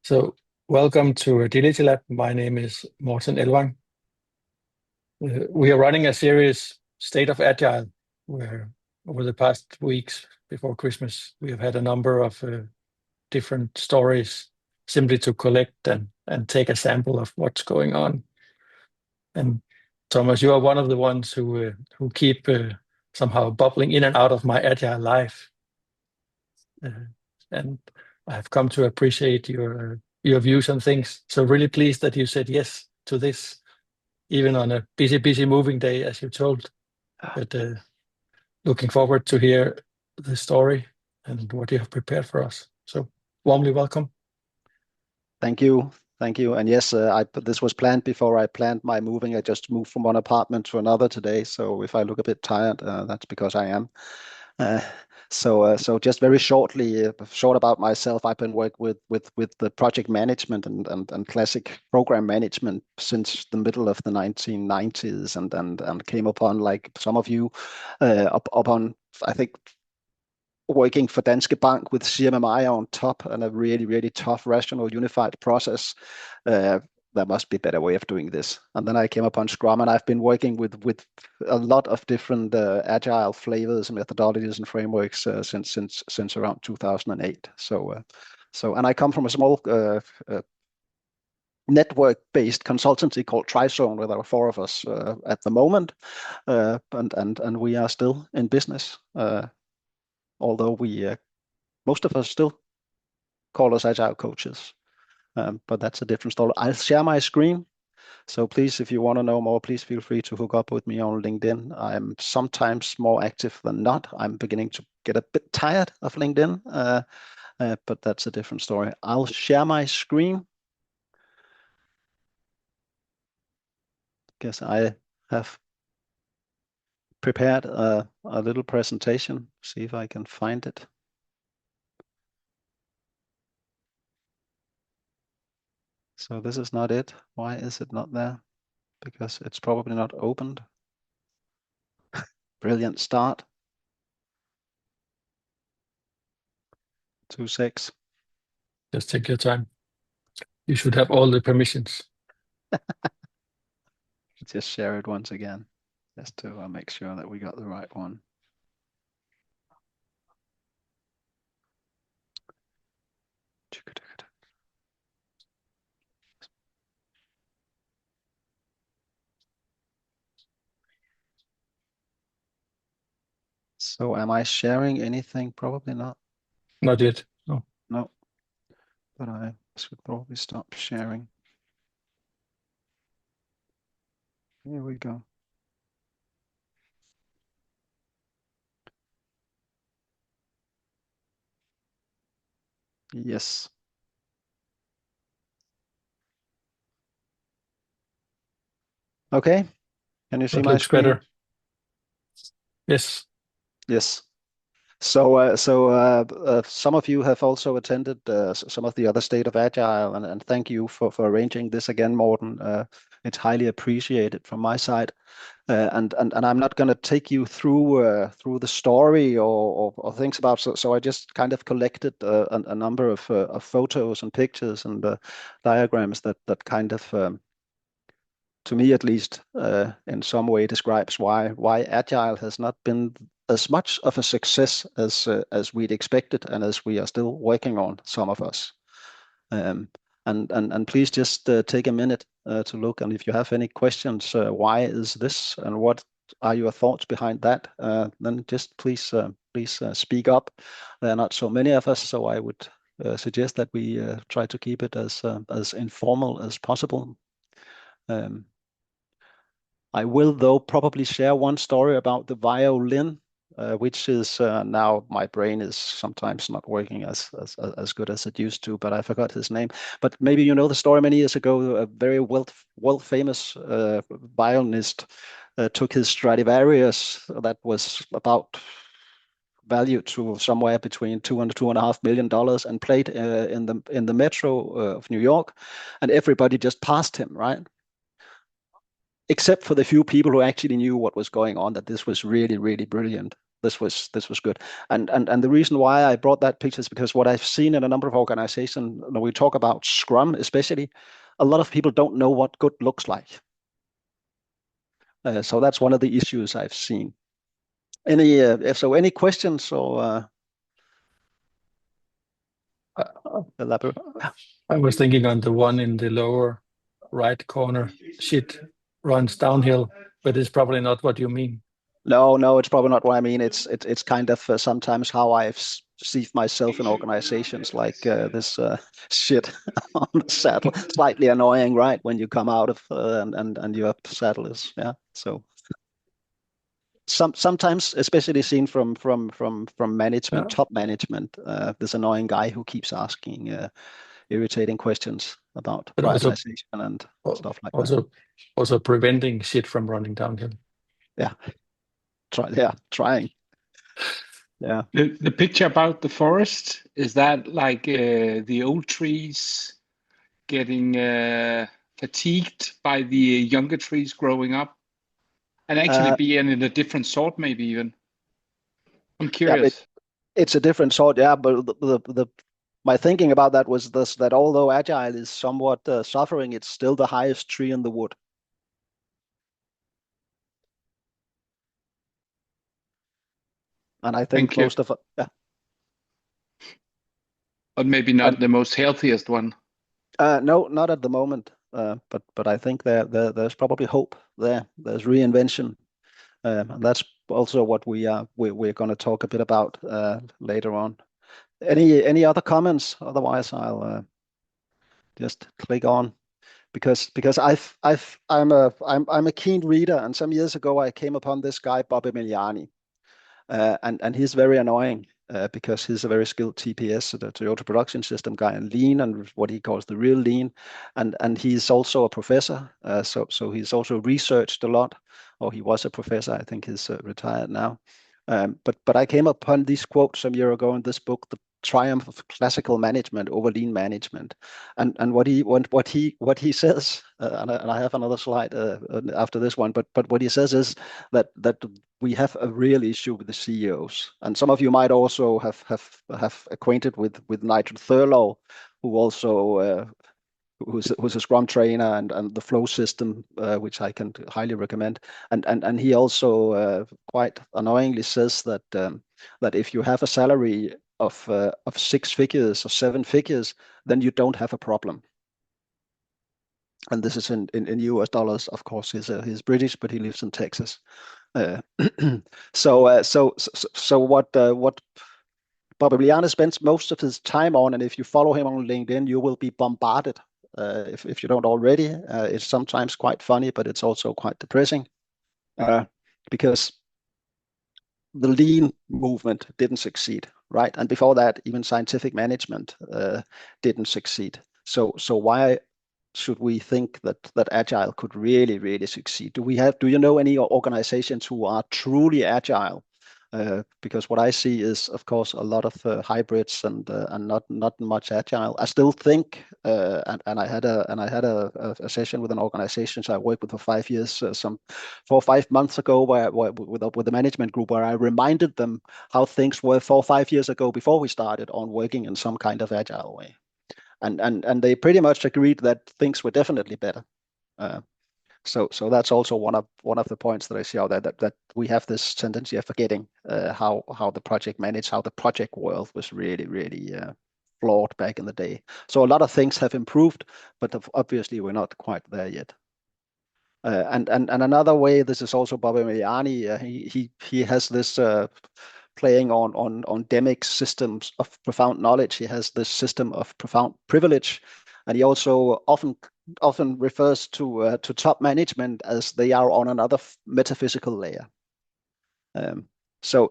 So, welcome to Agility Lab. My name is Morten Elvang. We are running a series, State of Agile, where over the past weeks before Christmas, we have had a number of different stories simply to collect and take a sample of what's going on. And Thomas, you are one of the ones who keep somehow bubbling in and out of my Agile life. And I've come to appreciate your views on things. So really pleased that you said yes to this, even on a busy moving day, as you told. But looking forward to hear the story and what you have prepared for us. So warmly welcome. Thank you. Thank you. And yes, this was planned before I planned my moving. I just moved from one apartment to another today. So if I look a bit tired, that's because I am. So just very shortly, short about myself. I've been working with the project management and classic program management since the middle of the 1990s, and came upon, like some of you, upon I think working for Danske Bank with CMMI on top and a really tough, rational, unified process. There must be a better way of doing this. And then I came upon Scrum, and I've been working with a lot of different agile flavors and methodologies and frameworks since around 2008. And I come from a small network-based consultancy called Tryzone, where there are 4 of us at the moment, and we are still in business. Although most of us still call us agile coaches, but that's a different story. I'll share my screen. So please, if you want to know more, please feel free to hook up with me on LinkedIn. I'm sometimes more active than not. I'm beginning to get a bit tired of LinkedIn, but that's a different story. I'll share my screen. Guess I have prepared a little presentation. See if I can find it. So this is not it. Why is it not there? Because it's probably not opened. Brilliant start. 2.6. Just take your time. You should have all the permissions. Just share it once again, just to make sure that we got the right one. So am I sharing anything? Probably not. Not yet. No. No. But I should probably stop sharing. Here we go. Yes. Okay. Can you see That my looks screen? better. Yes. Yes. So some of you have also attended some of the other State of Agile, and thank you for arranging this again, Morten. It's highly appreciated from my side. And I'm not going to take you through the story or things about. So I just kind of collected a number of photos and pictures and diagrams that kind of, to me at least, in some way describes why Agile has not been as much of a success as we'd expected and as we are still working on, some of us. And please just take a minute to look, and if you have any questions, why is this and what are your thoughts behind that, then just please speak up. There are not so many of us, so I would suggest that we try to keep it as informal as possible. I will, though, probably share one story about the violin, which is now my brain is sometimes not working as good as it used to, but I forgot his name. But maybe you know the story. Many years ago, a very world famous violinist took his Stradivarius that was about valued to somewhere between $2 and $2.5 million and played in the metro of New York, and everybody just passed him, right? Except for the few people who actually knew what was going on, that this was really brilliant. this was good. And the reason why I brought that picture is because what I've seen in a number of organizations, when we talk about Scrum especially, a lot of people don't know what good looks like. So that's one of the issues I've seen. Any questions or elaborate? I was thinking on the one in the lower right corner, shit runs downhill, but it's probably not what you mean. No, it's probably not what I mean. It's kind of sometimes how I've perceived myself in organizations, like this shit on the saddle. Slightly annoying, right? When you come out of and your saddle is So sometimes, especially seen from management, top management, this annoying guy who keeps asking irritating questions about But prioritization and stuff like that. Also preventing shit from running downhill. Yeah, trying. Yeah. The picture about the forest, is that like the old trees getting fatigued by the younger trees growing up and actually being in a different sort, maybe even? I'm curious. It's a different sort, yeah. But my thinking about that was this: that although Agile is somewhat suffering, it's still the highest tree in the wood. And I think most of yeah. But maybe not the most healthiest one. No, not at the moment. But I think there's probably hope there. There's reinvention, and that's also what we're going to talk a bit about later on. Any other comments? Otherwise, I'll just click on because I'm a keen reader, and some years ago I came upon this guy Bob Emiliani, and he's very annoying. Because he's a very skilled TPS, the Toyota Production System guy, and lean, and what he calls the real lean, and he's also a professor. So he's also researched a lot, or he was a professor. I think he's retired now. But I came upon these quotes some year ago in this book, The Triumph of Classical Management over Lean Management, and what he says, and I have another slide after this one, but what he says is that we have a real issue with the CEOs, and some of you might also have acquainted with Nigel Thurlow, who also who's a Scrum trainer and the flow system, which I can highly recommend. And he also quite annoyingly says that that if you have a salary of 6 figures or 7 figures, then you don't have a problem. And this is in US dollars, of course. He's British, but he lives in Texas. So what Bob Emiliani spends most of his time on, and if you follow him on LinkedIn, you will be bombarded. If you don't already, it's sometimes quite funny, but it's also quite depressing, because the lean movement didn't succeed, right? And before that, even scientific management didn't succeed. So why should we think that Agile could really succeed? Do you know any organizations who are truly Agile? Because what I see is, of course, a lot of hybrids and not much Agile. I still think, and I had a session with an organization I worked with for 5 years, some 4 or 5 months ago, where with the management group, where I reminded them how things were 4 or 5 years ago before we started on working in some kind of Agile way. And they pretty much agreed that things were definitely better. So that's also one of the points that I see out there, that we have this tendency of forgetting how the project managed, how the project world was really flawed back in the day. So a lot of things have improved, but obviously we're not quite there yet. And another way, this is also Bob Emiliani. He has this playing on Demick's systems of profound knowledge. He has this system of profound privilege, and he also often refers to top management as they are on another metaphysical layer. So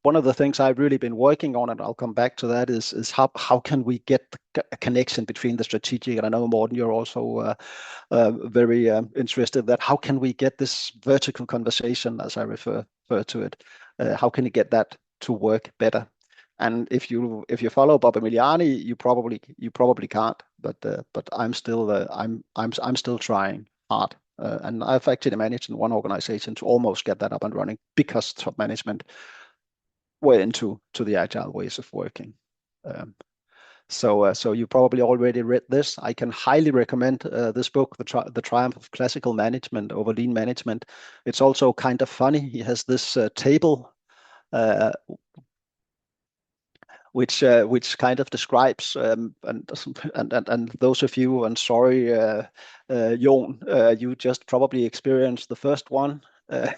one of the things I've really been working on, and I'll come back to that, is how can we get a connection between the strategic, and I know, Morten, you're also very interested in that. How can we get this vertical conversation, as I refer to it? How can you get that to work better? And if you follow Bob Emiliani, you probably can't. But I'm still trying hard And I've actually managed in one organization to almost get that up and running because top management were into the agile ways of working. So you probably already read this. I can highly recommend this book, The Triumph of Classical Management over Lean Management. It's also kind of funny. He has this table which kind of describes and those of you, and sorry, Jon, you just probably experienced the first one, the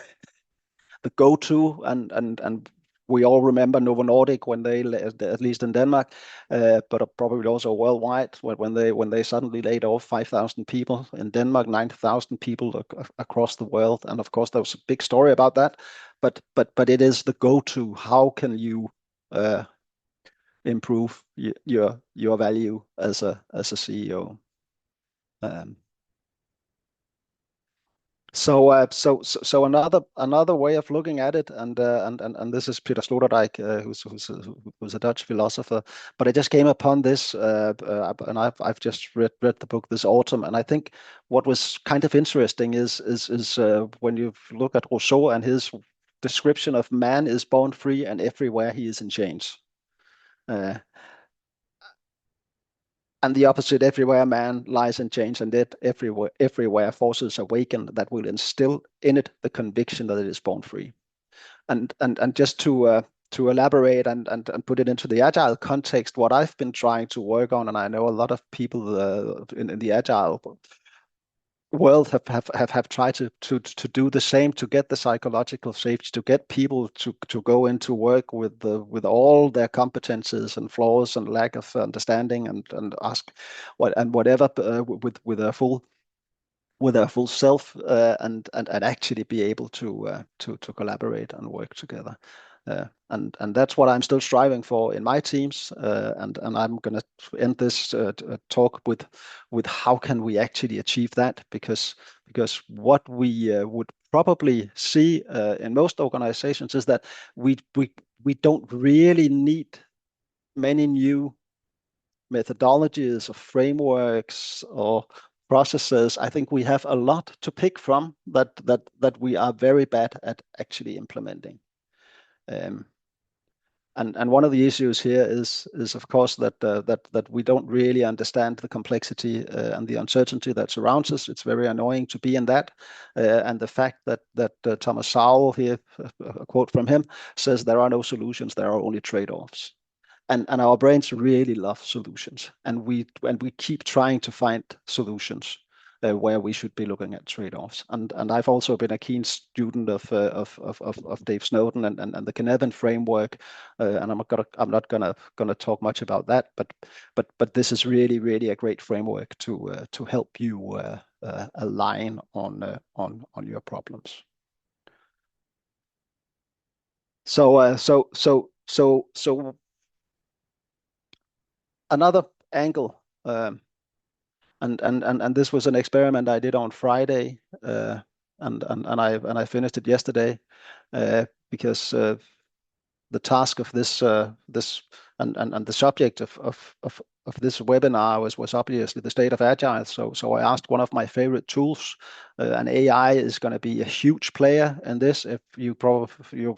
go-to, and we all remember Novo Nordisk when they, at least in Denmark, but probably also worldwide, when they suddenly laid off 5,000 people in Denmark, 9,000 people across the world, and of course there was a big story about that. But it is the go-to. How can you improve your value as a CEO? So another way of looking at it, and this is Peter Sloterdijk, who's a Dutch philosopher. But I just came upon this, and I've just read the book this autumn, and I think what was kind of interesting is when you look at Rousseau and his description of man is born free and everywhere he is in chains. And the opposite, everywhere man lies in chains, and that everywhere forces awaken that will instill in it the conviction that it is born free. And just to elaborate and put it into the agile context, what I've been trying to work on, and I know a lot of people in the agile world have tried to do the same, to get the psychological safety, to get people to go into work with all their competences and flaws and lack of understanding, and ask whatever with their full self, and actually be able to collaborate and work together. And that's what I'm still striving for in my teams, and I'm going to end this talk with how can we actually achieve that, because what we would probably see in most organizations is that we don't really need many new methodologies or frameworks or processes. I think we have a lot to pick from that we are very bad at actually implementing. And one of the issues here is of course that we don't really understand the complexity and the uncertainty that surrounds us. It's very annoying to be in that, and the fact that Thomas Sowell here, a quote from him, says there are no solutions, there are only trade-offs. And our brains really love solutions, and we keep trying to find solutions where we should be looking at trade-offs. And I've also been a keen student of Dave Snowden and the Kinevin framework, and I'm not gonna talk much about that, but this is really a great framework to help you align on your problems. So another angle, and this was an experiment I did on Friday, and I finished it yesterday, because the task of this and the subject of this webinar was obviously the state of Agile. So I asked one of my favorite tools, and AI is going to be a huge player in this. If you're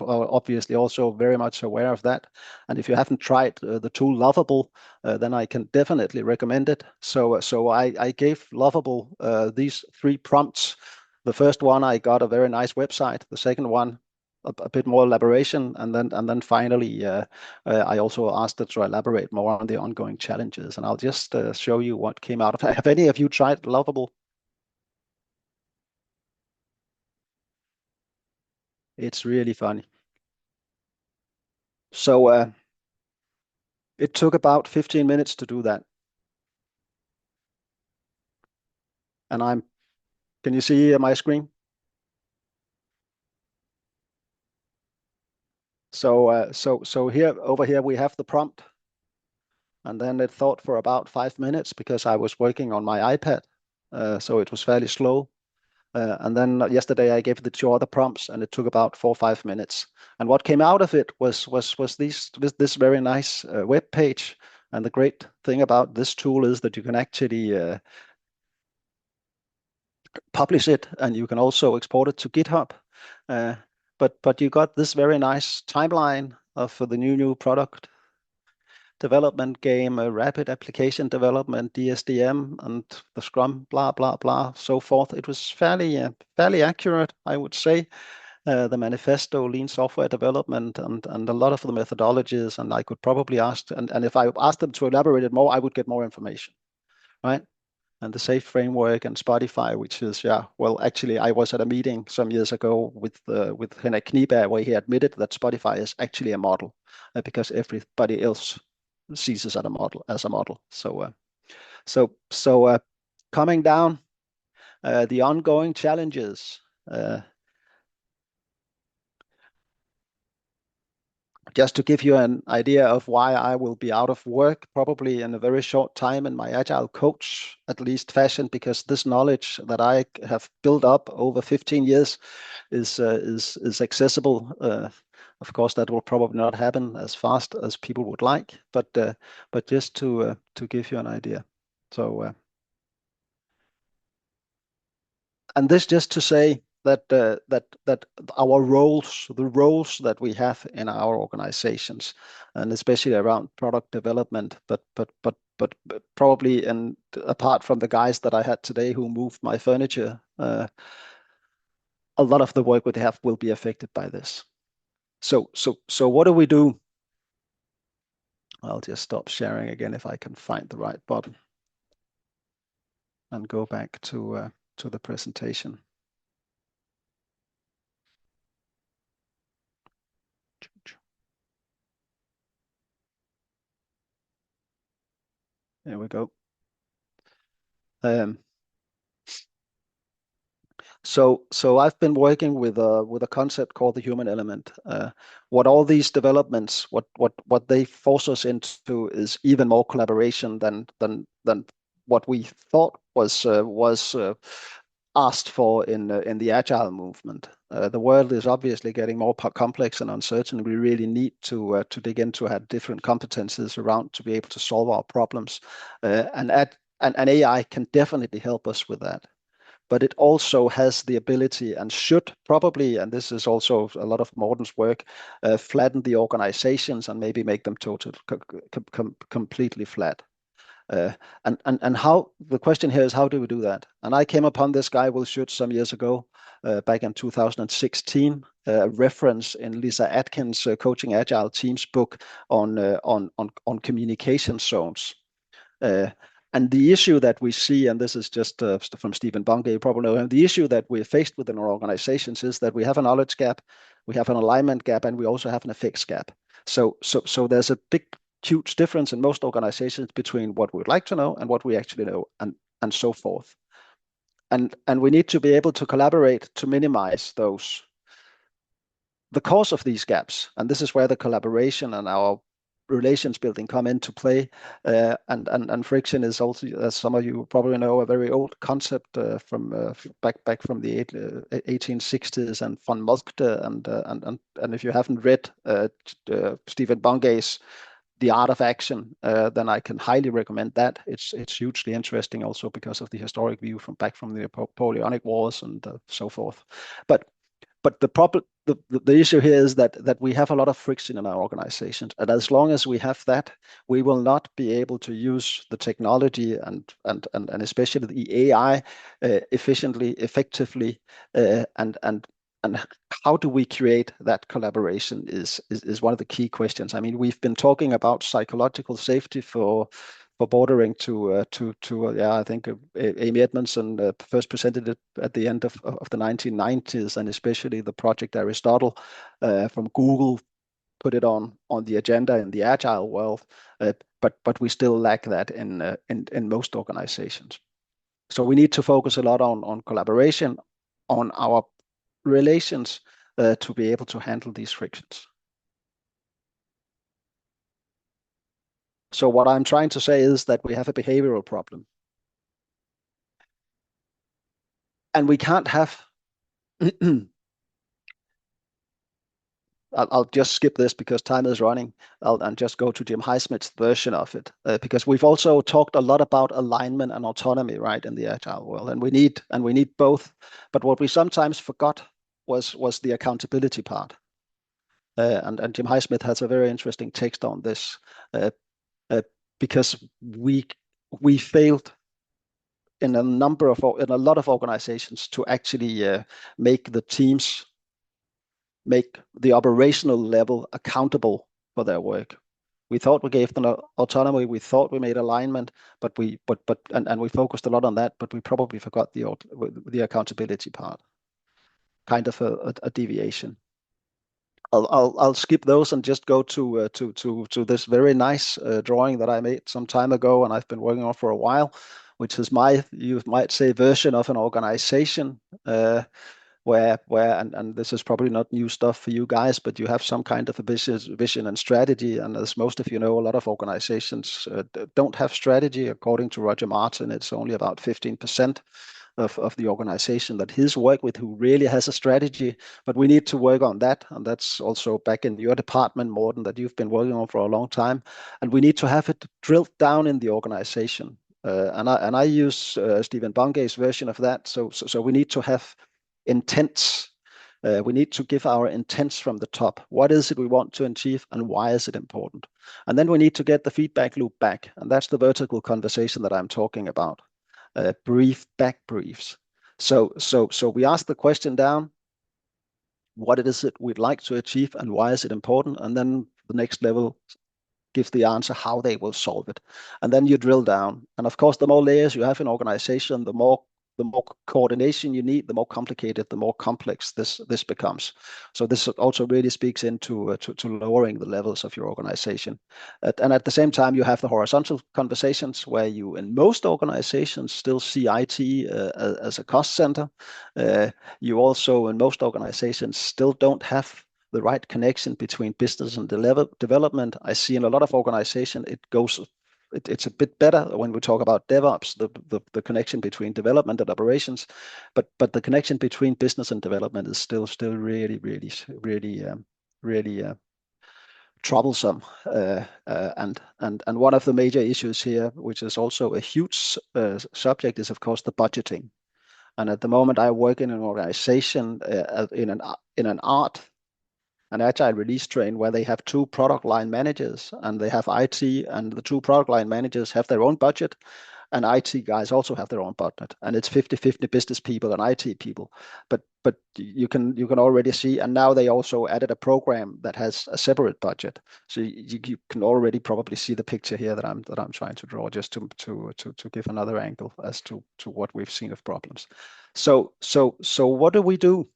obviously also very much aware of that, and if you haven't tried the tool Lovable, then I can definitely recommend it. So I gave Lovable these 3 prompts. The first one, I got a very nice website. The second one, a bit more elaboration, and then finally I also asked it to elaborate more on the ongoing challenges. And I'll just show you what came out of it. Have any of you tried Lovable? It's really funny. So it took about 15 minutes to do that. And can you see my screen? So over here we have the prompt, and then it thought for about 5 minutes because I was working on my iPad, so it was fairly slow. And then yesterday I gave it 2 other prompts, and it took about 4 or 5 minutes. And what came out of it was this very nice web page. And the great thing about this tool is that you can actually publish it, and you can also export it to GitHub. But you got this very nice timeline for the new product development game, rapid application development, DSDM, and the Scrum, blah blah blah, so forth. It was fairly accurate, I would say. The manifesto, lean software development, and a lot of the methodologies. And I could probably ask, and if I asked them to elaborate it more, I would get more information, right? And the SAFe framework and Spotify, which is, well, actually, I was at a meeting some years ago with Henrik Knieberg, where he admitted that Spotify is actually a model, because everybody else sees it as a model. So coming down, the ongoing challenges. Just to give you an idea of why I will be out of work probably in a very short time in my Agile coach, at least fashion, because this knowledge that I have built up over 15 years is accessible. Of course, that will probably not happen as fast as people would like, but just to give you an idea. So, and this just to say that our roles, the roles that we have in our organizations, and especially around product development, but probably, and apart from the guys that I had today who moved my furniture, a lot of the work we have will be affected by this. So what do we do? I'll just stop sharing again if I can find the right button and go back to the presentation. There we go. So I've been working with a concept called the human element. What all these developments, what they force us into is even more collaboration than what we thought was asked for in the Agile movement. The world is obviously getting more complex and uncertain. We really need to dig into have different competencies around to be able to solve our problems, and AI can definitely help us with that. But it also has the ability and should probably, and this is also a lot of Morten's work, flatten the organizations and maybe make them completely flat. And how, the question here is, how do we do that? And I came upon this guy, Will Schutz, some years ago, back in 2016, a reference in Lisa Atkins' Coaching Agile Teams book on communication zones. And the issue that we see, and this is just from Stephen Bungay, you probably know him, the issue that we're faced with in our organizations is that we have a knowledge gap, we have an alignment gap, and we also have an effects gap. So there's a big, huge difference in most organizations between what we'd like to know and what we actually know, and so forth. And we need to be able to collaborate to minimize the cause of these gaps. And this is where the collaboration and our relations building come into play, and friction is also, as some of you probably know, a very old concept from back from the 1860s and von Moltke, and if you haven't read Stephen Bungay's The Art of Action, then I can highly recommend that. It's hugely interesting also because of the historic view from back from the Napoleonic Wars and so forth. But the problem, the issue here is that we have a lot of friction in our organizations, and as long as we have that, we will not be able to use the technology and especially the AI efficiently, effectively, and how do we create that collaboration is one of the key questions. I mean, we've been talking about psychological safety for bordering to I think Amy Edmondson first presented it at the end of the 1990s, and especially the project Aristotle from Google put it on the agenda in the Agile world, but we still lack that in most organizations. So we need to focus a lot on collaboration, on our relations, to be able to handle these frictions. So what I'm trying to say is that we have a behavioral problem. And we can't have, I'll just skip this because time is running. And just go to Jim Highsmith's version of it, because we've also talked a lot about alignment and autonomy, right, in the agile world, and we need both. But what we sometimes forgot was the accountability part. And Jim Highsmith has a very interesting text on this, because we failed in a lot of organizations to actually make the teams, make the operational level accountable for their work. We thought we gave them autonomy. We thought we made alignment, but we focused a lot on that. But we probably forgot the accountability part. Kind of a deviation. I'll skip those and just go to this very nice drawing that I made some time ago, and I've been working on for a while, which is you might say, version of an organization. Where and this is probably not new stuff for you guys, but you have some kind of a vision and strategy. And as most of you know, a lot of organizations don't have strategy. According to Roger Martin, it's only about 15% of the organization that he's worked with who really has a strategy. But we need to work on that. And that's also back in your department, Morten, that you've been working on for a long time. And we need to have it drilled down in the organization. And I use Stephen Bungay's version of that. So we need to have intents. We need to give our intents from the top. What is it we want to achieve, and why is it important? And then we need to get the feedback loop back, and that's the vertical conversation that I'm talking about. Brief back briefs. So we ask the question down: what is it we'd like to achieve, and why is it important? And then the next level gives the answer how they will solve it, and then you drill down. And of course, the more layers you have in organization, the more coordination you need, the more complicated, the more complex this becomes. So this also really speaks into to lowering the levels of your organization. And at the same time, you have the horizontal conversations where you, in most organizations, still see IT as a cost center. You also, in most organizations, still don't have the right connection between business and development. I see in a lot of organizations, it's a bit better when we talk about DevOps, the connection between development and operations, but the connection between business and development is still really troublesome. And one of the major issues here, which is also a huge subject, is of course the budgeting. And at the moment, I work in an organization in an agile release train where they have two product line managers, and they have IT, and the two product line managers have their own budget, and IT guys also have their own budget, and it's 50-50 business people and IT people. But you can already see, and now they also added a program that has a separate budget. So you can already probably see the picture here that I'm trying to draw, just to give another angle as to what we've seen of problems. So what do we do?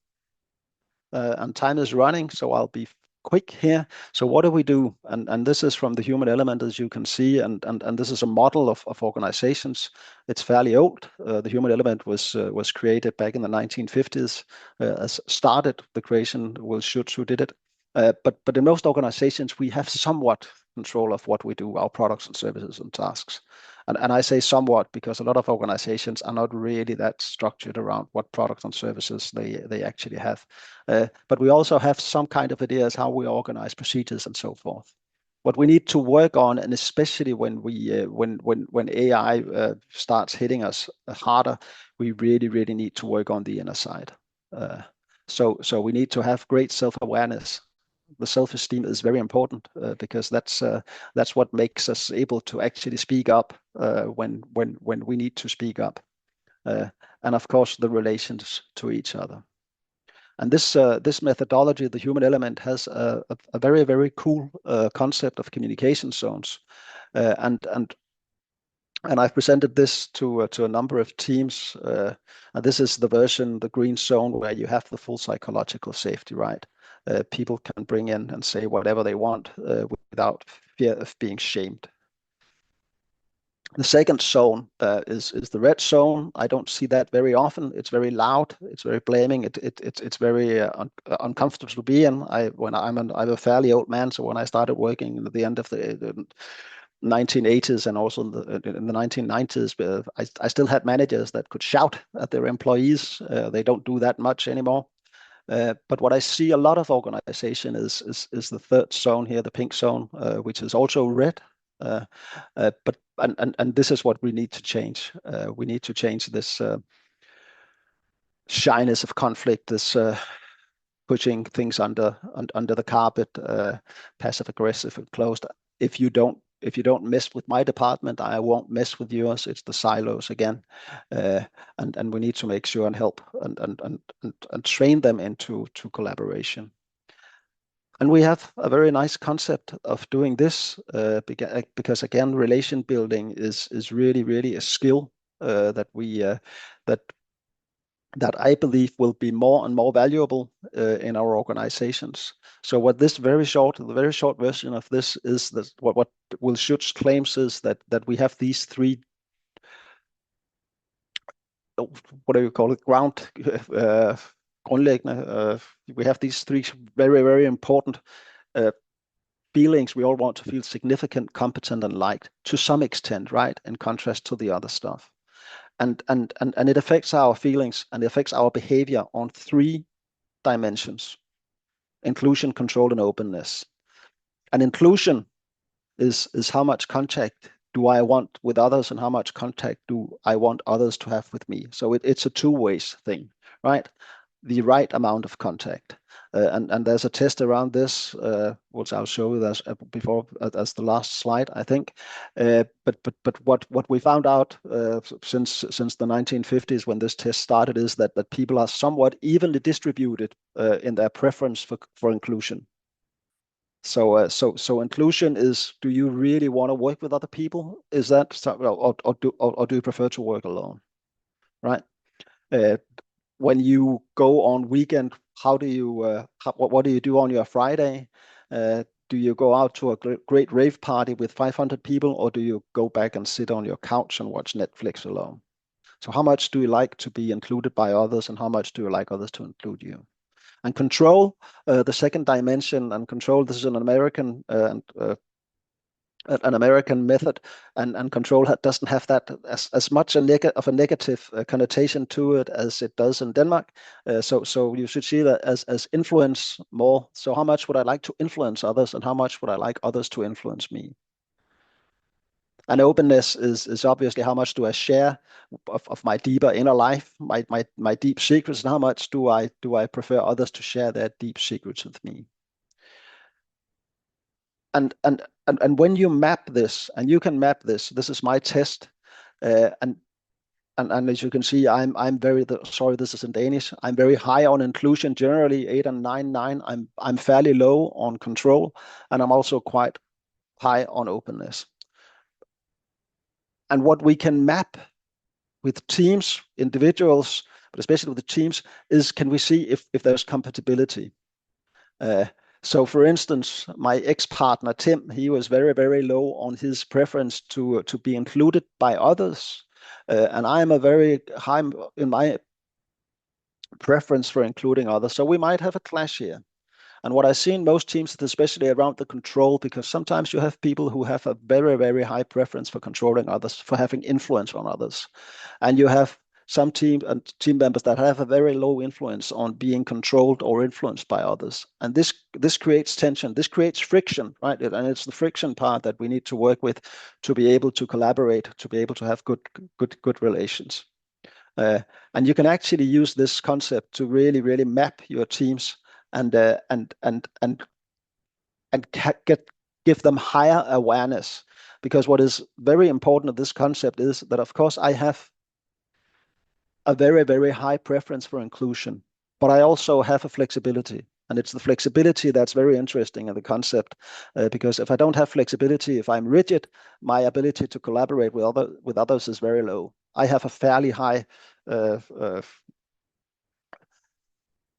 And time is running, so I'll be quick here. So what do we do? And this is from the human element, as you can see, and this is a model of organizations. It's fairly old. The human element was created back in the 1950s. Started the creation, Will Schutz, who did it. But in most organizations, we have somewhat control of what we do, our products and services and tasks. And I say somewhat because a lot of organizations are not really that structured around what products and services they actually have. But we also have some kind of ideas how we organize procedures and so forth. What we need to work on, and especially when AI starts hitting us harder, we really need to work on the inner side. So we need to have great self-awareness. The self-esteem is very important because that's what makes us able to actually speak up when we need to speak up, and of course the relations to each other. And this methodology, the human element, has a very cool concept of communication zones, and I've presented this to a number of teams, and this is the version, the green zone, where you have the full psychological safety, right? People can bring in and say whatever they want without fear of being shamed. The second zone is the red zone. I don't see that very often. It's very loud. It's very blaming. It's very uncomfortable to be in. I'm a fairly old man, so when I started working at the end of the 1980s and also in the 1990s, I still had managers that could shout at their employees. They don't do that much anymore. But what I see a lot of organization is the third zone here, the pink zone, which is also red. But this is what we need to change. We need to change this shyness of conflict, this pushing things under the carpet, passive aggressive and closed. If you don't mess with my department, I won't mess with yours. It's the silos again, and we need to make sure and help and train them into collaboration. And we have a very nice concept of doing this because again, relation building is really a skill that we that I believe will be more and more valuable in our organizations. So what this the very short version of this is that what Will Schutz claims is that we have these three, what do you call it, grundlæggende, we have these three very important feelings. We all want to feel significant, competent, and liked to some extent, right? In contrast to the other stuff. And it affects our feelings and it affects our behavior on three dimensions: inclusion, control, and openness. And inclusion is how much contact do I want with others and how much contact do I want others to have with me. So it's a two-way thing, right? The right amount of contact. And there's a test around this, which I'll show you as before as the last slide, I think. But what we found out since the 1950s when this test started is that people are somewhat evenly distributed in their preference for inclusion. So inclusion is: do you really want to work with other people? Is that or do you prefer to work alone, right? When you go on weekend, how do you what do you do on your Friday? Do you go out to a great rave party with 500 people, or do you go back and sit on your couch and watch Netflix alone? So how much do you like to be included by others, and how much do you like others to include you? And control, the second dimension, and control, this is an American method, and control doesn't have that as much of a negative connotation to it as it does in Denmark. So you should see that as influence more. So how much would I like to influence others, and how much would I like others to influence me? And openness is obviously how much do I share of my deeper inner life, my deep secrets, and how much do I prefer others to share their deep secrets with me. And when you map this, and you can map this is my test, and as you can see, I'm very sorry, this is in Danish. I'm very high on inclusion generally, 8 and 9. I'm fairly low on control, and I'm also quite high on openness. And what we can map with teams, individuals, but especially with the teams, is can we see if there's compatibility? So for instance, my ex-partner, Tim, he was very low on his preference to be included by others. And I'm a very high in my preference for including others. So we might have a clash here. And what I see in most teams, especially around the control, because sometimes you have people who have a very high preference for controlling others, for having influence on others. And you have some team members that have a very low influence on being controlled or influenced by others. And this creates tension, this creates friction, right? And it's the friction part that we need to work with to be able to collaborate, to be able to have good relations. And you can actually use this concept to really map your teams and give them higher awareness. Because what is very important of this concept is that, of course, I have a very high preference for inclusion, but I also have a flexibility. And it's the flexibility that's very interesting in the concept, because if I don't have flexibility, if I'm rigid, my ability to collaborate with others is very low. I have a fairly high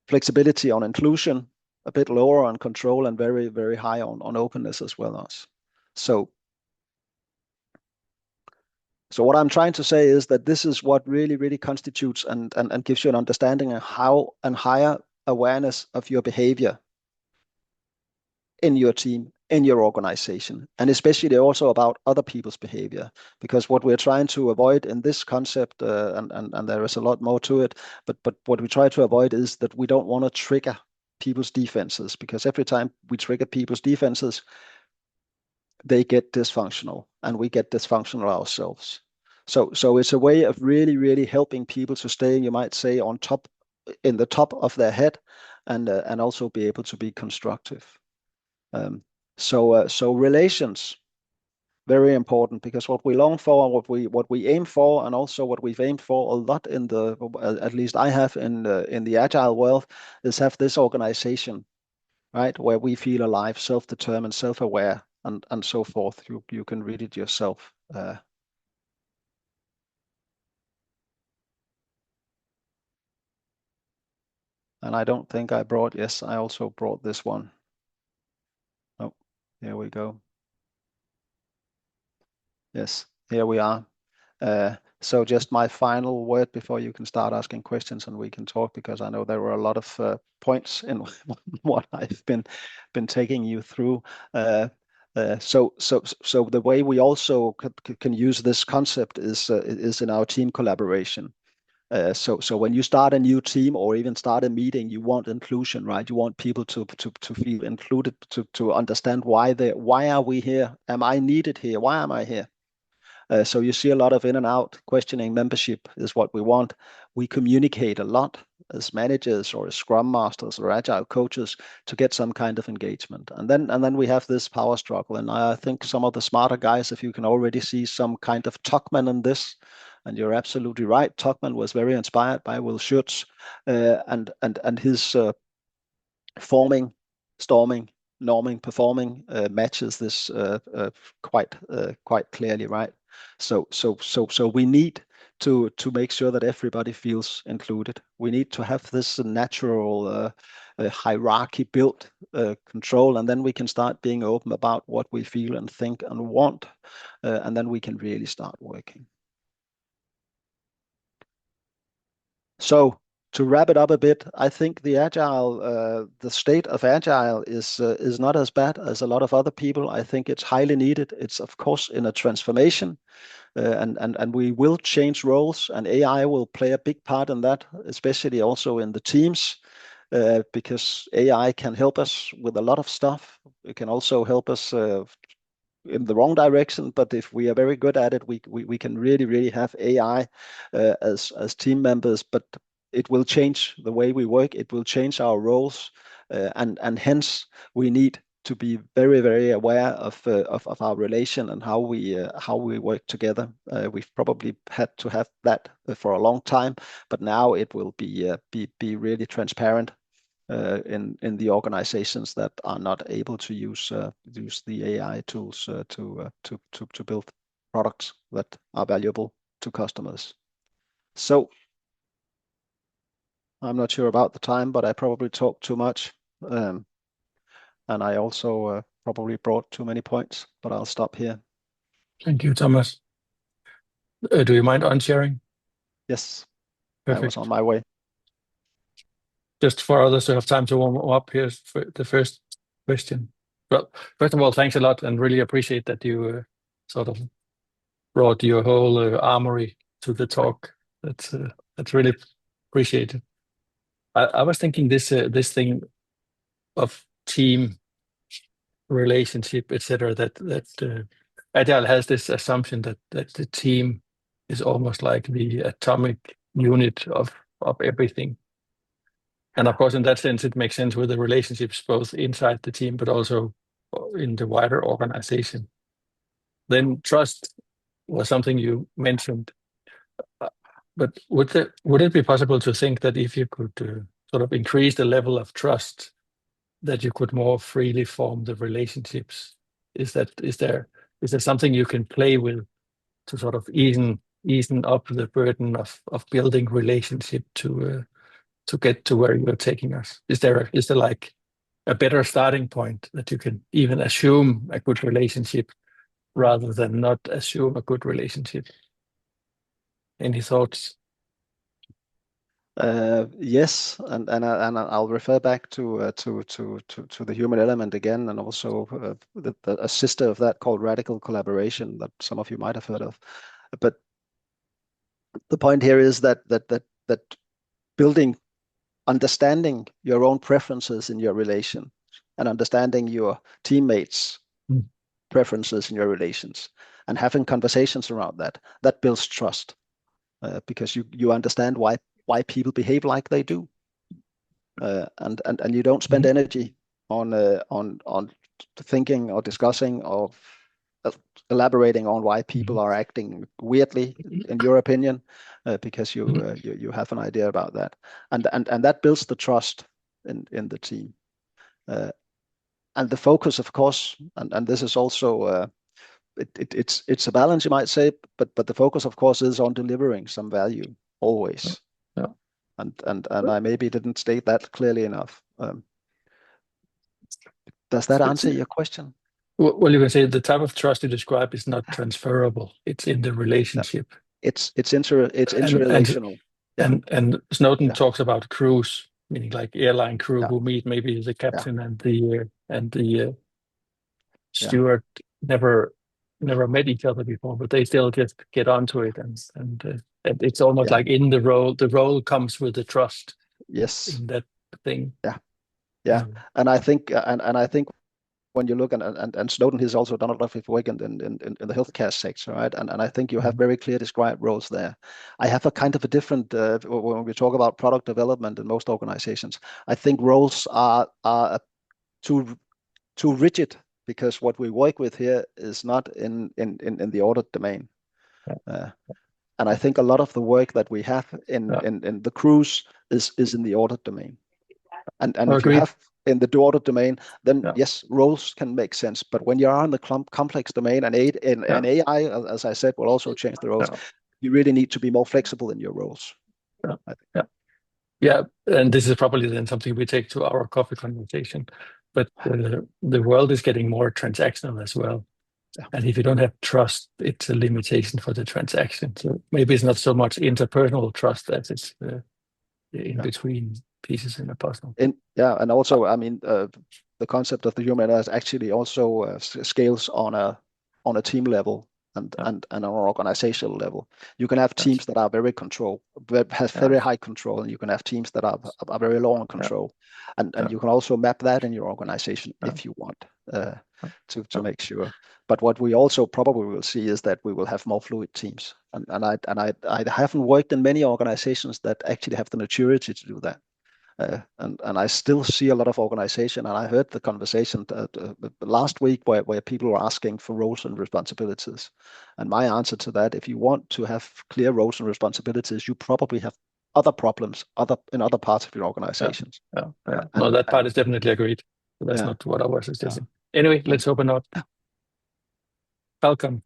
flexibility on inclusion, a bit lower on control, and very high on openness as well. So what I'm trying to say is that this is what really constitutes and gives you an understanding of how and higher awareness of your behavior in your team, in your organization, and especially also about other people's behavior, because what we're trying to avoid in this concept, and there is a lot more to it, but what we try to avoid is that we don't want to trigger people's defenses, because every time we trigger people's defenses, they get dysfunctional, and we get dysfunctional ourselves. So it's a way of really, really helping people to stay, you might say, on top, in the top of their head, and also be able to be constructive. So relations, very important, because what we long for, what we aim for, and also what we've aimed for a lot in the, at least I have in the Agile world, is have this organization, right, where we feel alive, self-determined, self-aware, and so forth. You can read it yourself. And I don't think I brought, yes, I also brought this one. Oh, here we go. Yes, here we are. So just my final word before you can start asking questions and we can talk, because I know there were a lot of points in what I've been taking you through. So the way we also can use this concept is in our team collaboration. So when you start a new team or even start a meeting, you want inclusion, right? You want people to feel included, to understand why are we here? Am I needed here? Why am I here? So you see a lot of in and out questioning. Membership is what we want. We communicate a lot as managers or as scrum masters or agile coaches to get some kind of engagement. And then we have this power struggle. And I think some of the smarter guys, if you can already see some kind of Tuckman in this, and you're absolutely right, Tuckman was very inspired by Will Schutz and his forming, storming, norming, performing matches this quite clearly, right? So we need to make sure that everybody feels included. We need to have this natural hierarchy built control, and then we can start being open about what we feel and think and want, and then we can really start working. So to wrap it up a bit, I think the Agile, the state of Agile is not as bad as a lot of other people. I think it's highly needed. It's of course in a transformation, and we will change roles, and AI will play a big part in that, especially also in the teams, because AI can help us with a lot of stuff. It can also help us in the wrong direction, but if we are very good at it, we can really have AI as team members. But it will change the way we work. It will change our roles, and hence we need to be very aware of our relation and how we work together. We've probably had to have that for a long time, but now it will be really transparent in the organizations that are not able to use the AI tools to build products that are valuable to customers. So I'm not sure about the time, but I probably talked too much, and I also probably brought too many points, but I'll stop here. Thank you, Thomas. Do you mind unsharing? Yes, Perfect. I was on my way. Just for others to have time to warm up, here's the first question. Well, first of all, thanks a lot, and really appreciate that you sort of brought your whole armory to the talk. That's really appreciated. I was thinking this thing of team relationship, etc. That Agile has this assumption that the team is almost like the atomic unit of everything. And of course, in that sense, it makes sense with the relationships both inside the team, but also in the wider organization. Then trust was something you mentioned. But would it be possible to think that if you could sort of increase the level of trust, that you could more freely form the relationships? Is there something you can play with to sort of ease up the burden of building relationship to get to where you're taking us? Is there like a better starting point that you can even assume a good relationship rather than not assume a good relationship? Any thoughts? Yes, and I'll refer back to the human element again, and also a sister of that called radical collaboration that some of you might have heard of. But the point here is that building, understanding your own preferences in your relation, and understanding your teammates' preferences in your relations, and having conversations around that builds trust, because you understand why people behave like they do, and you don't spend energy on thinking or discussing or elaborating on why people are acting weirdly, in your opinion, because you have an idea about that, and that builds the trust in the team, and the focus, of course, and this is also. It's a balance, you might say, but the focus, of course, is on delivering some value always. Yeah. And I maybe didn't state that clearly enough. Does that answer your question? Well, you can say the type of trust you describe is not transferable. It's in the relationship. It's interrelational. And Snowden talks about crews, meaning like airline crew who meet maybe the captain and the steward never met each other before, but they still just get onto it, and it's almost like in the role. The role comes with the trust. Yes. In that thing. Yeah. And I think when you look and Snowden has also done a lot of work in the healthcare sector, right? And I think you have very clear described roles there. I have a kind of a different when we talk about product development in most organizations. I think roles are too rigid, because what we work with here is not in the audit domain. And I think a lot of the work that we have in the crews is in the audit domain. And if you have in the audit domain, then yes, roles can make sense. But when you are in the complex domain, and AI, as I said, will also change the roles, you really need to be more flexible in your roles. Yeah, and this is probably then something we take to our coffee conversation. But the world is getting more transactional as well. And if you don't have trust, it's a limitation for the transaction. So maybe it's not so much interpersonal trust as it's in between pieces in a puzzle. And also, I mean, the concept of the human is actually also scales on a team level and on an organizational level. You can have teams that are very very high control, and you can have teams that are very low on control, and you can also map that in your organization if you want to make sure. But what we also probably will see is that we will have more fluid teams, and I haven't worked in many organizations that actually have the maturity to do that. And I still see a lot of organization, and I heard the conversation last week where people were asking for roles and responsibilities. And my answer to that, if you want to have clear roles and responsibilities, you probably have other problems in other parts of your organizations. No, that part is definitely agreed. But that's not what I was suggesting. Anyway, let's open up. Welcome.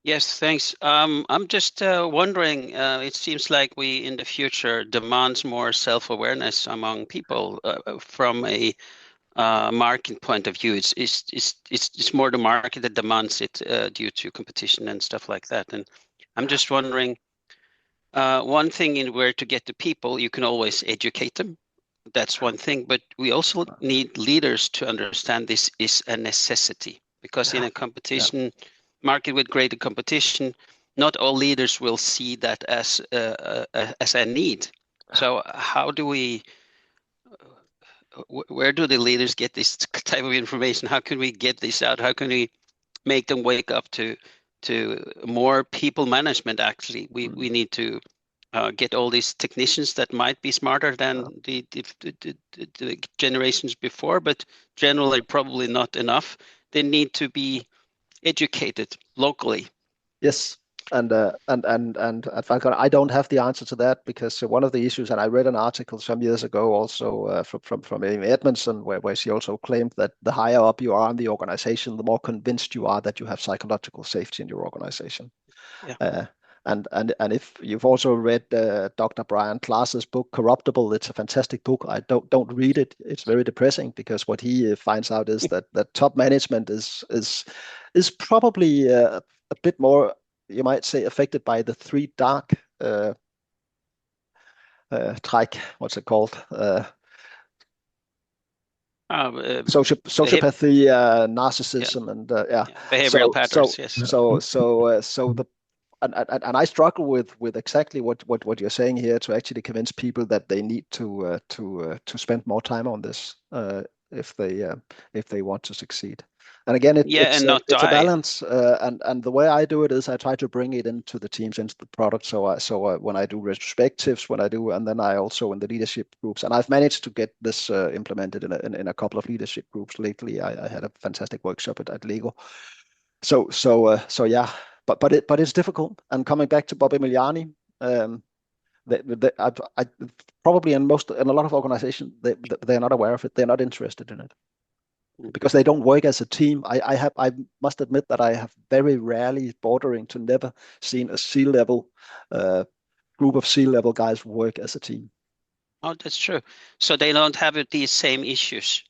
Yes, thanks. I'm just wondering, it seems like we in the future demands more self-awareness among people from a market point of view. It's more the market that demands it due to competition and stuff like that. And I'm just wondering, one thing in where to get the people, you can always educate them. That's one thing, but we also need leaders to understand this is a necessity, because in a competition market with greater competition, not all leaders will see that as a need. So how do we, where do the leaders get this type of information? How can we get this out? How can we make them wake up to more people management? Actually, we need to get all these technicians that might be smarter than the generations before, but generally probably not enough. They need to be educated locally. Yes, and I don't have the answer to that, because one of the issues, and I read an article some years ago also from Amy Edmondson, where she also claimed that the higher up you are in the organization, the more convinced you are that you have psychological safety in your organization. And if you've also read Dr. Brian Klaas's book Corruptible, it's a fantastic book. I don't read it. It's very depressing, because what he finds out is that top management is probably a bit more, you might say, affected by the three dark træk, what's it called? Sociopathy, narcissism, and behavioral patterns. Yes. So the and I struggle with exactly what you're saying here, to actually convince people that they need to spend more time on this if they want to succeed. And again, it's a balance. And the way I do it is I try to bring it into the teams, into the product. So when I do retrospectives, and then I also in the leadership groups, and I've managed to get this implemented in a couple of leadership groups lately. I had a fantastic workshop at Lego. So yeah. But it's difficult. And coming back to Bob Emiliani, I probably in a lot of organizations they're not aware of it. They're not interested in it because they don't work as a team. I must admit that I have very rarely, bordering to never, seen a C-level group of C-level guys work as a team. Oh, that's true. So they don't have these same issues.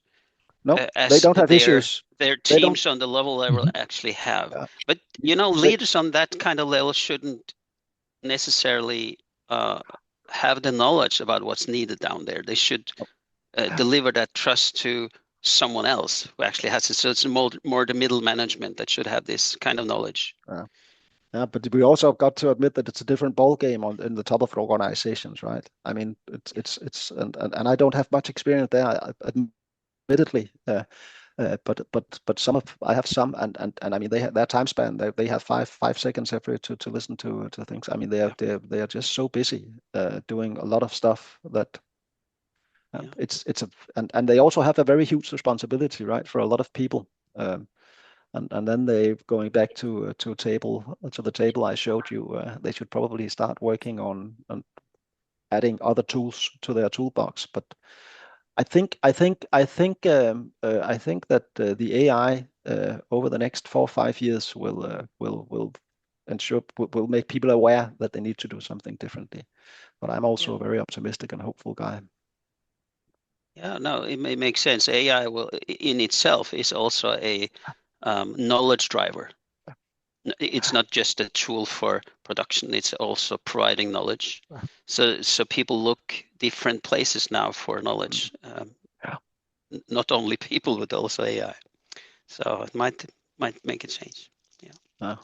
No, they don't have issues. Their teams on the level actually have. Yeah. But leaders on that kind of level shouldn't necessarily have the knowledge about what's needed down there. They should deliver that trust to someone else who actually has it. So it's more the middle management that should have this kind of knowledge. Yeah, but we also got to admit that it's a different ball game in the top of organizations, right? I mean, it's and I don't have much experience there, admittedly. But I have some, and I mean their time span, they have 5 seconds every to listen to things. I mean they are just so busy doing a lot of stuff that and they also have a very huge responsibility, right, for a lot of people. And then they going back to the table I showed you. They should probably start working on adding other tools to their toolbox, but. I think that the AI over the next 4 or 5 years will make people aware that they need to do something differently. But I'm also a very optimistic and hopeful guy. Yeah, no, it makes sense. AI will in itself is also a knowledge driver. It's not just a tool for production, it's also providing knowledge. So people look different places now for knowledge. Not only people, but also AI. So it might make a change. Yeah.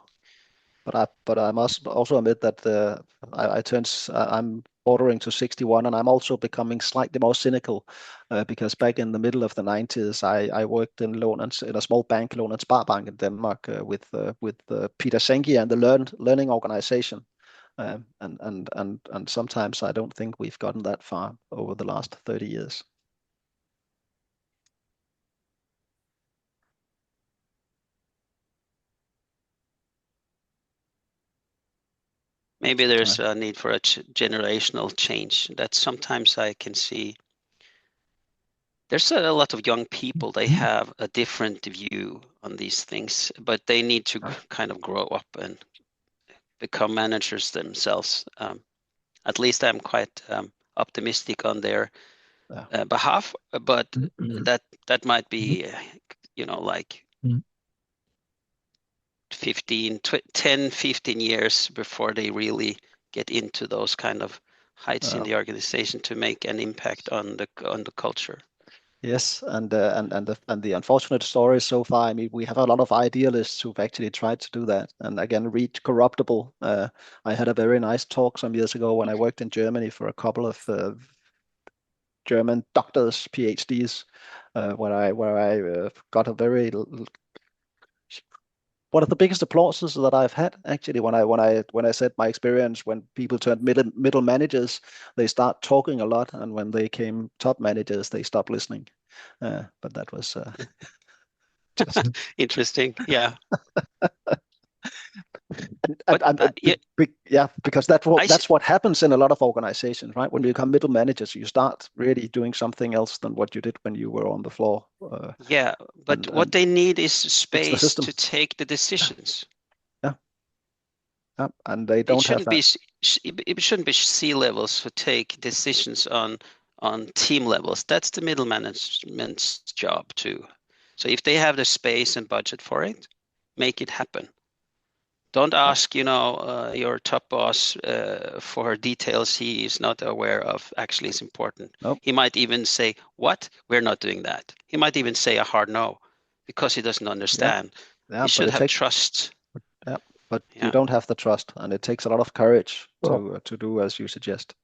But I must also admit that I'm bordering to 61, and I'm also becoming slightly more cynical because back in the middle of the 90s, I worked in a small bank, Lån and Sparbank in Denmark, with Peter Sengi and the learning organization, and sometimes I don't think we've gotten that far over the last 30 years. Maybe there's a need for a generational change that sometimes I can see. There's a lot of young people, they have a different view on these things, but they need to kind of grow up and become managers themselves. At least I'm quite optimistic on their behalf, but that might be, like 10, 15 years before they really get into those kind of heights in the organization to make an impact on the culture. Yes, and the unfortunate story so far. I mean, we have a lot of idealists who've actually tried to do that, and again, read corruptible. I had a very nice talk some years ago when I worked in Germany for a couple of German doctors, PhDs, where I got a very one of the biggest applauses that I've had actually when I said my experience when people turned middle managers, they start talking a lot, and when they came top managers, they stop listening. But that was just interesting. Yeah. Because that's what happens in a lot of organizations, right? When you become middle managers, you start really doing something else than what you did when you were on the floor. But what they need is space to take the decisions. And they don't have that. It shouldn't be C-levels who take decisions on team levels. That's the middle management's job too. So if they have the space and budget for it, make it happen. Don't ask, your top boss for details he is not aware of. Actually, is important. Nope. He might even say, "What? We're not doing that." He might even say a hard no because he doesn't understand. Yeah, You should have trust. Yeah, but you don't have the trust, and it takes a lot of courage to do as you suggest.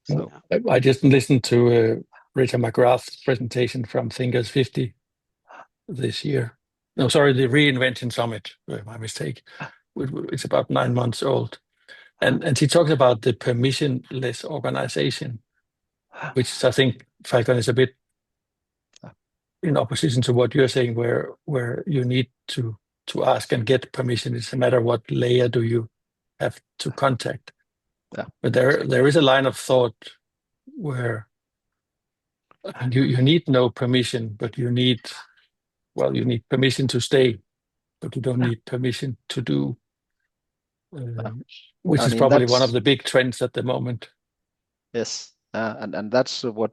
So I just listened to Richard McGrath's presentation from Thinkers 50 this year. No, sorry, the Reinvention Summit. My mistake. It's about 9 months old, and he talks about the permissionless organization, which I think, Falcon, is a bit in opposition to what you're saying, where you need to ask and get permission. It's a matter of what layer do you have to contact. Yeah. But there is a line of thought where you need no permission, but you need permission to stay, but you don't need permission to do, which is probably one of the big trends at the moment. Yes, and that's what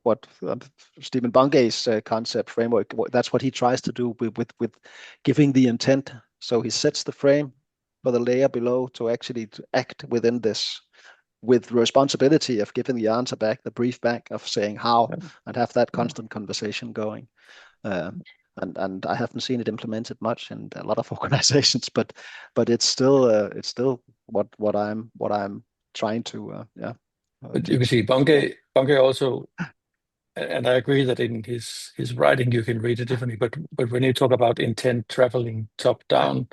Stephen Bungay's concept framework. That's what he tries to do with giving the intent. So he sets the frame for the layer below to actually act within this, with responsibility of giving the answer back, the brief back, of saying how, and have that constant conversation going. And I haven't seen it implemented much in a lot of organizations, but it's still what I'm trying to But you can see Bungay also, and I agree that in his writing you can read it differently. But when you talk about intent traveling top down,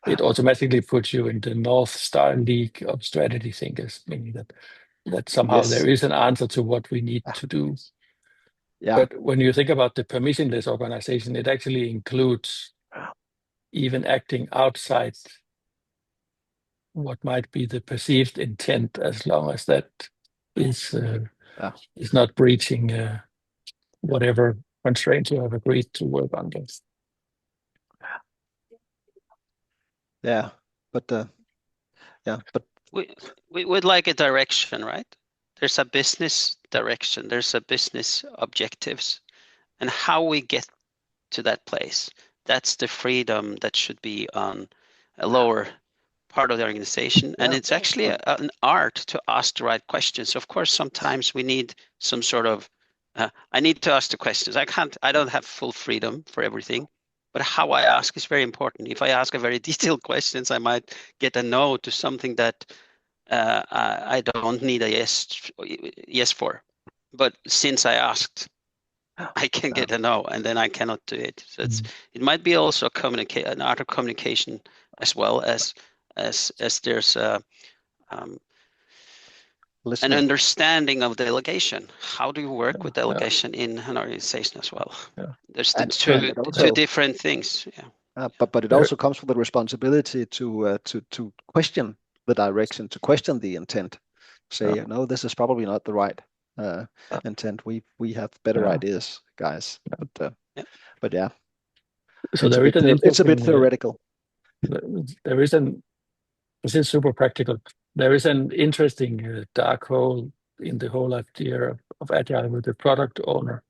it automatically puts you in the North Star League of strategy thinkers, meaning that somehow there is an answer to what we need to do. Yeah. But when you think about the permissionless organization, it actually includes even acting outside what might be the perceived intent, as long as that is not breaching whatever constraints you have agreed to work under. Yeah, but we would like a direction, right? There's a business direction, there's a business objectives, and how we get to that place. That's the freedom that should be on a lower part of the organization. And it's actually an art to ask the right questions. Of course, sometimes we need some sort of, I need to ask the questions. I don't have full freedom for everything, but how I ask is very important. If I ask a very detailed questions, I might get a no to something that I don't need a yes for. But since I asked, I can get a no, and then I cannot do it. So it might be also an art of communication, as well as there's an understanding of delegation. How do you work with delegation in an organization as well? There's two different things. But it also comes with the responsibility to question the direction, to question the intent. Say, no, this is probably not the right intent. We have better ideas, guys. But yeah. So it's a bit theoretical. This is super practical. There is an interesting dark hole in the whole idea of Agile with the product owner,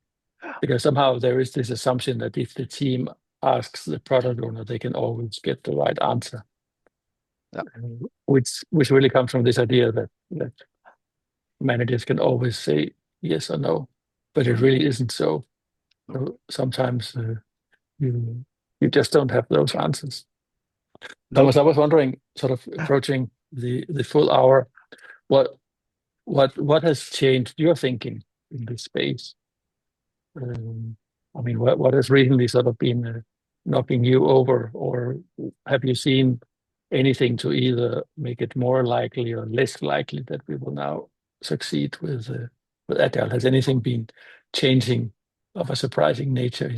because somehow there is this assumption that if the team asks the product owner, they can always get the right answer. Which really comes from this idea that managers can always say yes or no, but it really isn't so. Sometimes you just don't have those answers. Thomas, I was wondering, sort of approaching the full hour, what has changed your thinking in this space? I mean, what has recently sort of been knocking you over, or have you seen anything to either make it more likely or less likely that we will now succeed with Agile? Has anything been changing of a surprising nature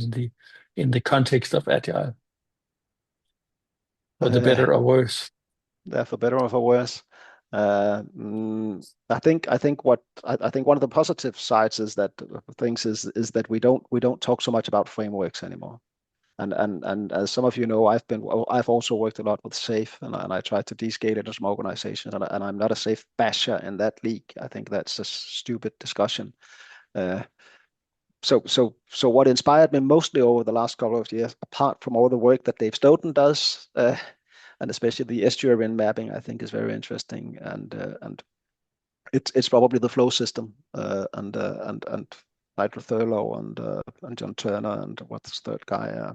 in the context of Agile, for the better or worse? Yeah, for better or for worse. I think one of the positive sides is that we don't talk so much about frameworks anymore. And as some of you know, I've also worked a lot with SAFe, and I try to descale it to some organizations, and I'm not a SAFe basher in that league. I think that's a stupid discussion. So what inspired me mostly over the last couple of years, apart from all the work that Dave Stoughton does especially the estuarine mapping, I think, is very interesting, and it's probably the flow system, and Nigel Thurlow and John Turner and what's the third guy,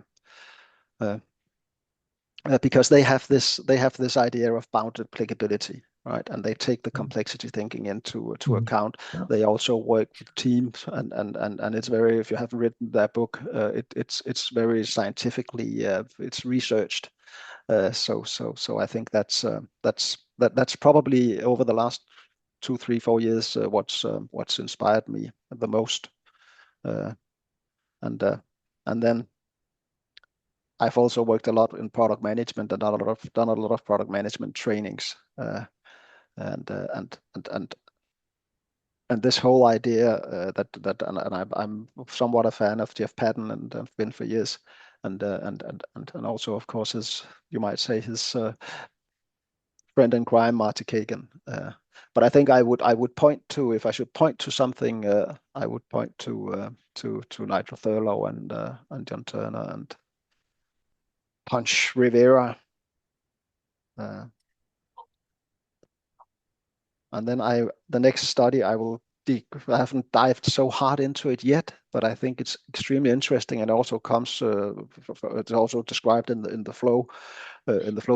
because they have this idea of bounded applicability, right? And they take the complexity thinking into account. Yeah. They also work with teams, and it's very, if you haven't written their book, it's very scientifically, it's researched. So I think that's probably over the last 2, 3, 4 years what's inspired me the most. And then I've also worked a lot in product management and done a lot of product management trainings, and this whole idea that I'm somewhat a fan of Jeff Patton, and have been for years, and also, of course, his, you might say, his friend in crime, Marty Kagan. But I think I would point to, if I should point to something, I would point to Nigel Thurlow and John Turner and Punch Rivera. And then the next study I haven't dived so hard into it yet, but I think it's extremely interesting, and also comes it's also described in the flow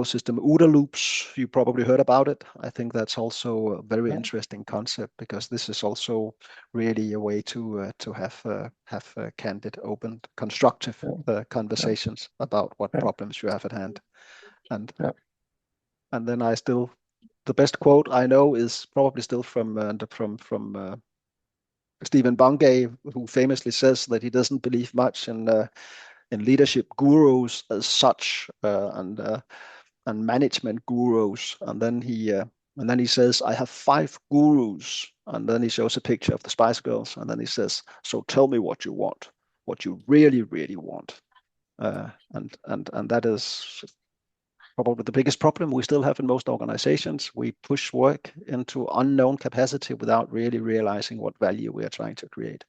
system. OODA loops, you probably heard about it. I think that's also a very interesting concept, because this is also really a way to have candid, open, constructive conversations about what problems you have at hand. And then the best quote I know is probably still from Stephen Bungay, who famously says that he doesn't believe much in leadership gurus as such, and management gurus. And then he says, "I have 5 gurus," and then he shows a picture of the Spice Girls, and then he says, "So tell me what you want, what you really, really want." And that is probably the biggest problem we still have in most organizations. We push work into unknown capacity without really realizing what value we are trying to create.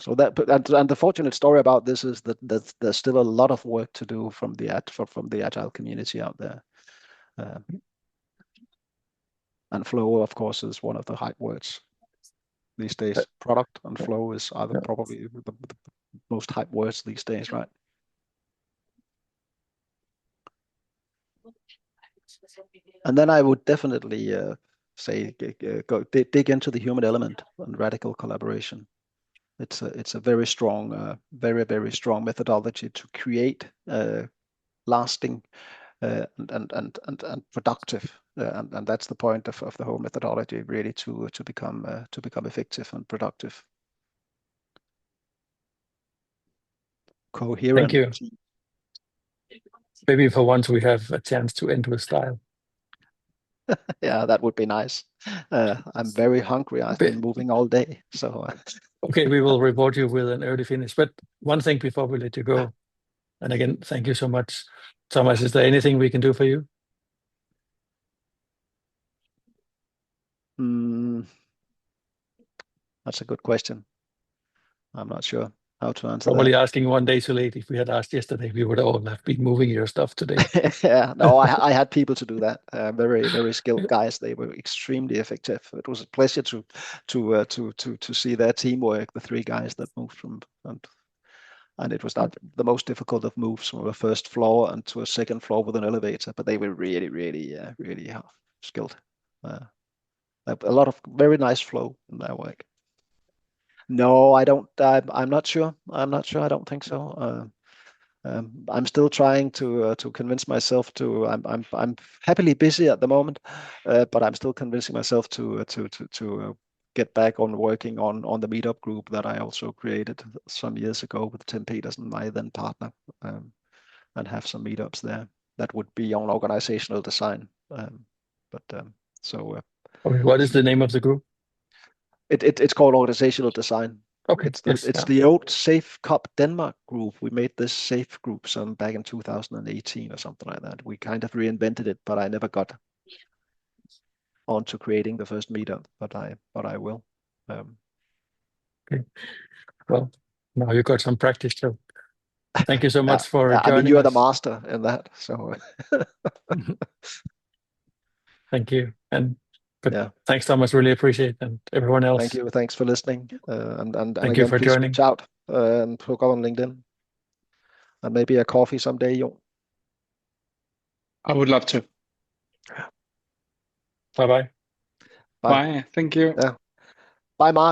So and the fortunate story about this is that there's still a lot of work to do from the Agile community out there. And flow, of course, is one of the hype words these days. Product and flow is either probably the most hype words these days, right? And then I would definitely say go dig into the human element and radical collaboration. It's a very strong, very strong methodology to create lasting and productive, and that's the point of the whole methodology, really, to become effective and productive. Coherent. Thank you. Maybe for once we have a chance to end with style. Yeah, that would be nice. I'm very hungry. I've been moving all day, so. Okay, we will reward you with an early finish. But one thing before we let you go, and again, thank you so much, Thomas. Is there anything we can do for you? That's a good question. I'm not sure how to answer Probably that. asking one day too late. If we had asked yesterday, we would all have been moving your stuff today. Yeah, no, I had people to do that. Very skilled guys. They were extremely effective. It was a pleasure to see their teamwork. The 3 guys that moved from, and it was not the most difficult of moves, from a first floor and to a second floor with an elevator. But they were really skilled. A lot of very nice flow in their work. No, I don't. I'm not sure. I don't think so. I'm still trying to convince myself to. I'm happily busy at the moment, but I'm still convincing myself to get back on working on the Meetup group that I also created some years ago with Tim Peterson, my then partner, and have some meetups there. That would be on organizational design. Okay, what is the name of the group? It's called organizational design. Okay. It's the old Safe Cup Denmark group. We made this safe group back in 2018 or something like that. We kind of reinvented it, but I never got onto creating the first meetup. But I will. Okay. Well, now you got some practice, so Thank you so much for I mean, joining you are the us. master in that. So Thank you. But yeah, thanks, Thomas. Really appreciate it. And everyone else. thank you. Thanks for listening. And Thank you again, for please joining. reach out and hook up on LinkedIn. And maybe a coffee someday, Jon. I would love to. Bye-bye. Bye. Bye. Thank you. Yeah. Bye, Mark.